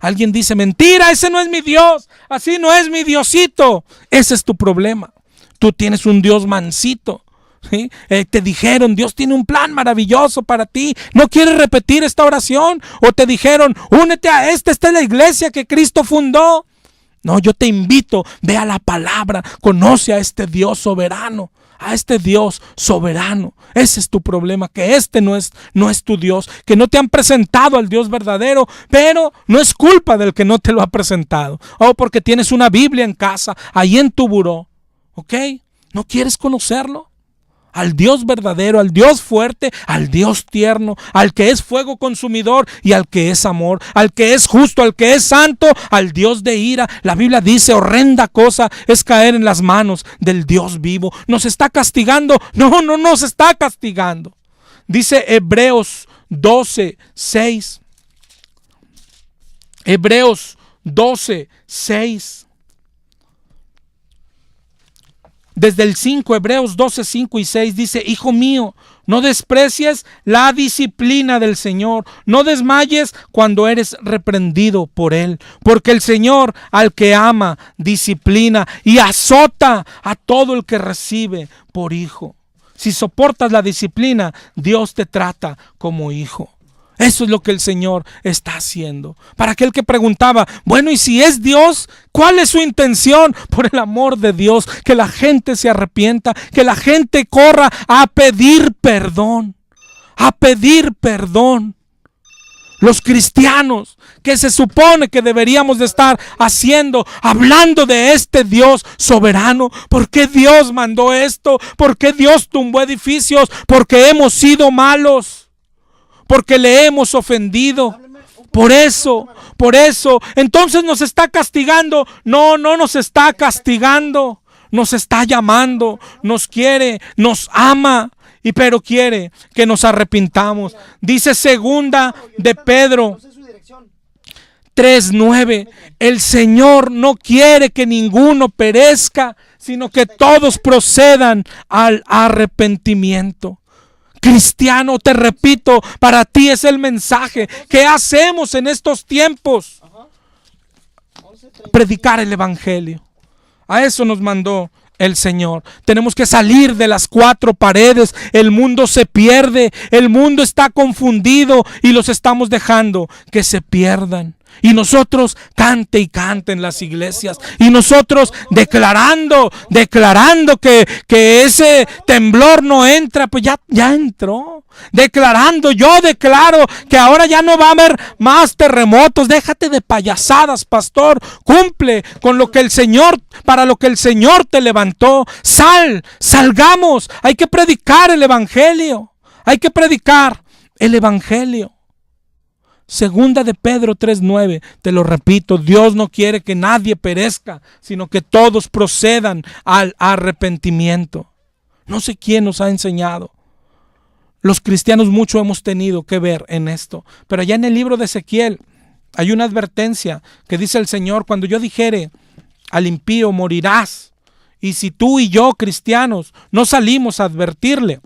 Alguien dice: mentira, ese no es mi Dios, así no es mi Diosito. Ese es tu problema. Tú tienes un Dios mansito. ¿Sí? Te dijeron: Dios tiene un plan maravilloso para ti. ¿No quieres repetir esta oración? O te dijeron: únete a esta es la iglesia que Cristo fundó. No, yo te invito, ve a la palabra, conoce a este Dios soberano, Ese es tu problema, que no es tu Dios, que no te han presentado al Dios verdadero, pero no es culpa del que no te lo ha presentado. Porque tienes una Biblia en casa, ahí en tu buró, ¿ok? ¿No quieres conocerlo? Al Dios verdadero, al Dios fuerte, al Dios tierno, al que es fuego consumidor y al que es amor, al que es justo, al que es santo, al Dios de ira. La Biblia dice: horrenda cosa es caer en las manos del Dios vivo. ¿Nos está castigando? No nos está castigando. Dice Hebreos 12, 6. Hebreos 12, 6. Desde el 5, Hebreos 12, 5 y 6 dice: hijo mío, no desprecies la disciplina del Señor, no desmayes cuando eres reprendido por Él, porque el Señor al que ama disciplina y azota a todo el que recibe por hijo. Si soportas la disciplina, Dios te trata como hijo. Eso es lo que el Señor está haciendo. Para aquel que preguntaba: bueno, ¿y si es Dios? ¿Cuál es su intención? Por el amor de Dios, que la gente se arrepienta, que la gente corra a pedir perdón. Los cristianos, que se supone que deberíamos de estar hablando de este Dios soberano. ¿Por qué Dios mandó esto? ¿Por qué Dios tumbó edificios? Porque hemos sido malos. Porque le hemos ofendido. Por eso, entonces nos está castigando. No nos está castigando. Nos está llamando, nos quiere, nos ama, pero quiere que nos arrepintamos. Dice segunda de Pedro 3:9. El Señor no quiere que ninguno perezca, sino que todos procedan al arrepentimiento. Cristiano, te repito, para ti es el mensaje. ¿Qué hacemos en estos tiempos? Predicar el evangelio. A eso nos mandó el Señor. Tenemos que salir de las cuatro paredes. El mundo se pierde, el mundo está confundido y los estamos dejando que se pierdan. Y nosotros cante y cante en las iglesias. Y nosotros declarando que ese temblor no entra, pues ya entró. Yo declaro que ahora ya no va a haber más terremotos. Déjate de payasadas, pastor. Cumple con lo que el Señor, para lo que el Señor te levantó. Salgamos. Hay que predicar el evangelio. Hay que predicar el evangelio. Segunda de Pedro 3:9, te lo repito, Dios no quiere que nadie perezca, sino que todos procedan al arrepentimiento. No sé quién nos ha enseñado. Los cristianos mucho hemos tenido que ver en esto, pero allá en el libro de Ezequiel hay una advertencia que dice el Señor: cuando yo dijere al impío morirás, y si tú y yo cristianos no salimos a advertirle,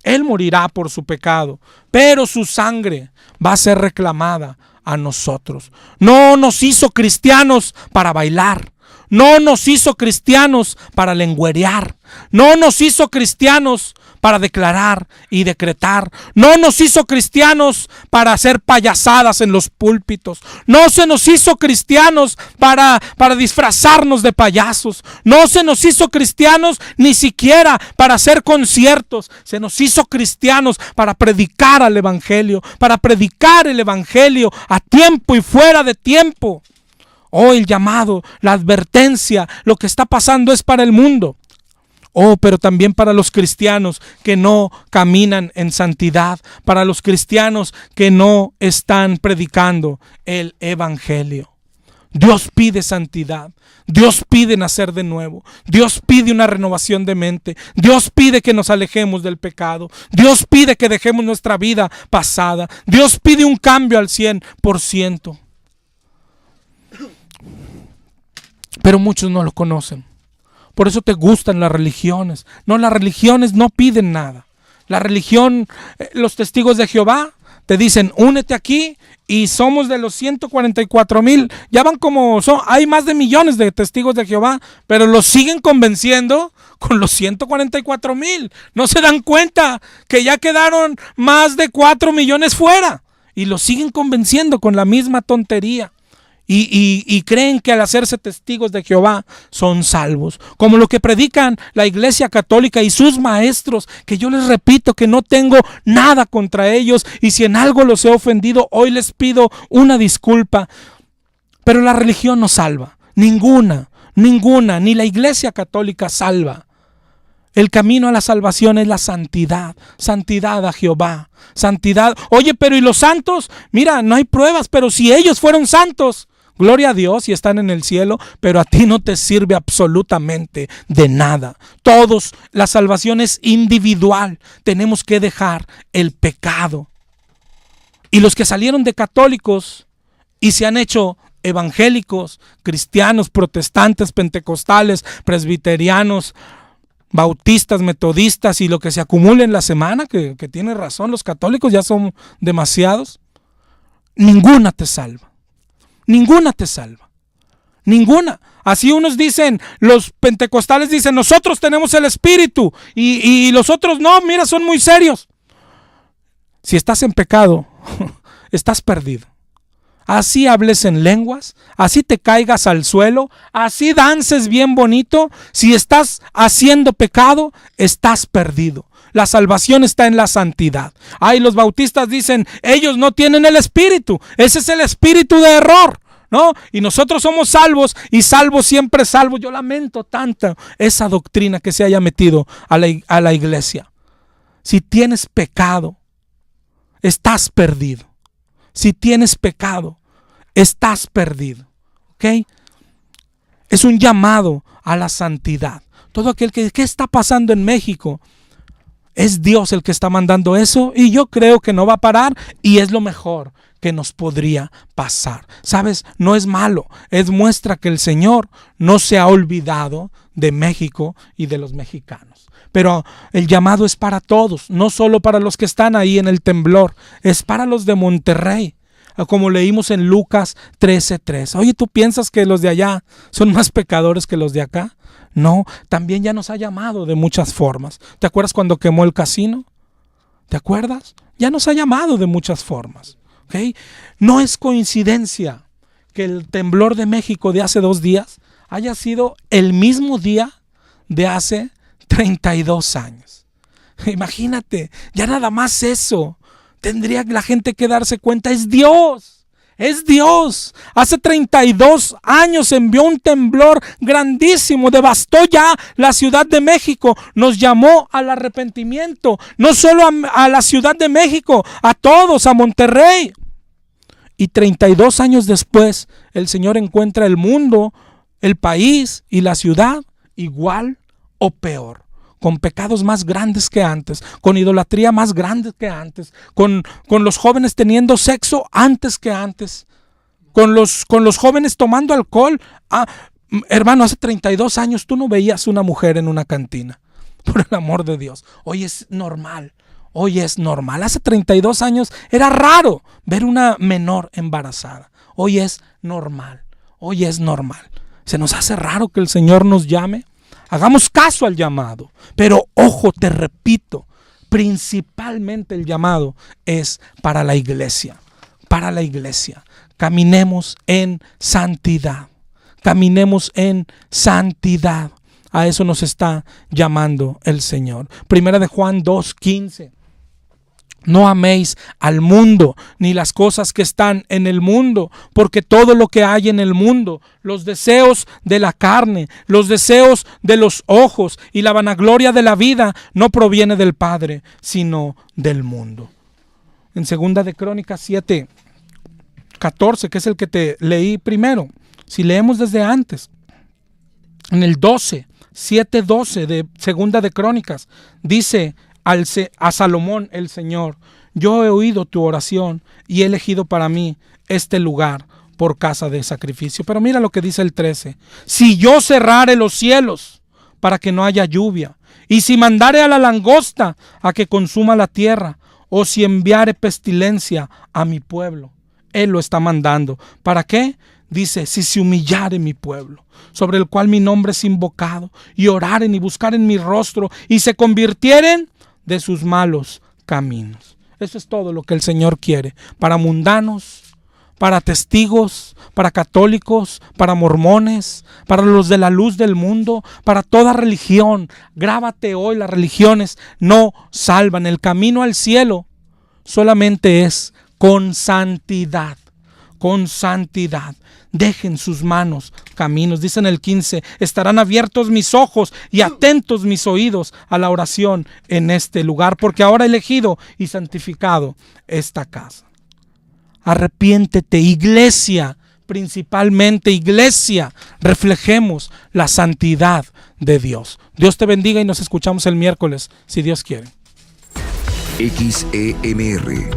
él morirá por su pecado, pero su sangre va a ser reclamada a nosotros. No nos hizo cristianos para bailar. No nos hizo cristianos para lengüerear. No nos hizo cristianos para declarar y decretar. No nos hizo cristianos para hacer payasadas en los púlpitos. No se nos hizo cristianos para disfrazarnos de payasos. No se nos hizo cristianos ni siquiera para hacer conciertos. Se nos hizo cristianos para predicar al evangelio, para predicar el evangelio a tiempo y fuera de tiempo. Hoy el llamado, la advertencia, lo que está pasando es para el mundo. Pero también para los cristianos que no caminan en santidad, para los cristianos que no están predicando el evangelio. Dios pide santidad, Dios pide nacer de nuevo, Dios pide una renovación de mente, Dios pide que nos alejemos del pecado, Dios pide que dejemos nuestra vida pasada, Dios pide un cambio al 100%. Pero muchos no lo conocen. Por eso te gustan las religiones. No, las religiones no piden nada. La religión, los testigos de Jehová te dicen: únete aquí, y somos de los 144,000. Ya van hay más de millones de testigos de Jehová, pero los siguen convenciendo con los 144,000. No se dan cuenta que ya quedaron más de 4 millones fuera, y los siguen convenciendo con la misma tontería. Y creen que al hacerse testigos de Jehová son salvos, como lo que predican la Iglesia Católica y sus maestros, que yo les repito que no tengo nada contra ellos, y si en algo los he ofendido, hoy les pido una disculpa. Pero la religión no salva, ninguna, ni la Iglesia Católica salva. El camino a la salvación es la santidad, santidad a Jehová, santidad. Oye, pero ¿y los santos? Mira, no hay pruebas, pero si ellos fueron santos, gloria a Dios, y están en el cielo, pero a ti no te sirve absolutamente de nada. La salvación es individual. Tenemos que dejar el pecado. Y los que salieron de católicos y se han hecho evangélicos, cristianos, protestantes, pentecostales, presbiterianos, bautistas, metodistas y lo que se acumule en la semana, que tiene razón, los católicos ya son demasiados. Ninguna te salva. Ninguna te salva. Ninguna. Así unos dicen, los pentecostales dicen: nosotros tenemos el Espíritu, y los otros no, mira, son muy serios. Si estás en pecado, estás perdido. Así hables en lenguas, así te caigas al suelo, así dances bien bonito, si estás haciendo pecado, estás perdido. La salvación está en la santidad. Los bautistas dicen: ellos no tienen el Espíritu, ese es el espíritu de error, ¿no? Y nosotros somos salvos, y salvos siempre salvos. Yo lamento tanto esa doctrina que se haya metido a la iglesia. Si tienes pecado, estás perdido. Si tienes pecado, estás perdido. ¿Ok? Es un llamado a la santidad. Todo aquel ¿qué está pasando en México? Es Dios el que está mandando eso, y yo creo que no va a parar, y es lo mejor que nos podría pasar. ¿Sabes? No es malo, es muestra que el Señor no se ha olvidado de México y de los mexicanos. Pero el llamado es para todos, no solo para los que están ahí en el temblor, es para los de Monterrey, como leímos en Lucas 13:3. Oye, ¿tú piensas que los de allá son más pecadores que los de acá? No, también ya nos ha llamado de muchas formas. ¿Te acuerdas cuando quemó el casino? ¿Te acuerdas? Ya nos ha llamado de muchas formas. ¿Okay? No es coincidencia que el temblor de México de hace 2 días haya sido el mismo día de hace 32 años. Imagínate, ya nada más eso. Tendría la gente que darse cuenta, es Dios. Es Dios. Hace 32 años envió un temblor grandísimo, devastó ya la Ciudad de México, nos llamó al arrepentimiento, no solo a la Ciudad de México, a todos, a Monterrey. Y 32 años después, el Señor encuentra el mundo, el país y la ciudad igual o peor, con pecados más grandes que antes, con idolatría más grande que antes, con los jóvenes teniendo sexo antes que antes, con los jóvenes tomando alcohol. Hermano, hace 32 años tú no veías una mujer en una cantina, por el amor de Dios. Hoy es normal. Hoy es normal. Hace 32 años era raro ver una menor embarazada. Hoy es normal. Hoy es normal. ¿Se nos hace raro que el Señor nos llame? Hagamos caso al llamado. Pero ojo, te repito, principalmente el llamado es para la iglesia. Para la iglesia. Caminemos en santidad. Caminemos en santidad. A eso nos está llamando el Señor. Primera de Juan 2:15. No améis al mundo, ni las cosas que están en el mundo, porque todo lo que hay en el mundo, los deseos de la carne, los deseos de los ojos y la vanagloria de la vida, no proviene del Padre, sino del mundo. En Segunda de Crónicas 7:14, que es el que te leí primero, si leemos desde antes, en el 7:12 de Segunda de Crónicas, dice a Salomón el Señor: yo he oído tu oración y he elegido para mí este lugar por casa de sacrificio. Pero mira lo que dice el 13: si yo cerrare los cielos para que no haya lluvia, y si mandare a la langosta a que consuma la tierra, o si enviare pestilencia a mi pueblo. Él lo está mandando. ¿Para qué? Dice: si se humillare mi pueblo, sobre el cual mi nombre es invocado, y oraren y buscaren mi rostro, y se convirtieren de sus malos caminos. Eso es todo lo que el Señor quiere para mundanos, para testigos, para católicos, para mormones, para los de la luz del mundo, para toda religión. Grábate hoy: las religiones no salvan. El camino al cielo solamente es con santidad. Con santidad. Dejen sus manos caminos. Dice en el 15: estarán abiertos mis ojos y atentos mis oídos a la oración en este lugar, porque ahora he elegido y santificado esta casa. Arrepiéntete, iglesia, principalmente iglesia, reflejemos la santidad de Dios. Dios te bendiga y nos escuchamos el miércoles, si Dios quiere. XEMR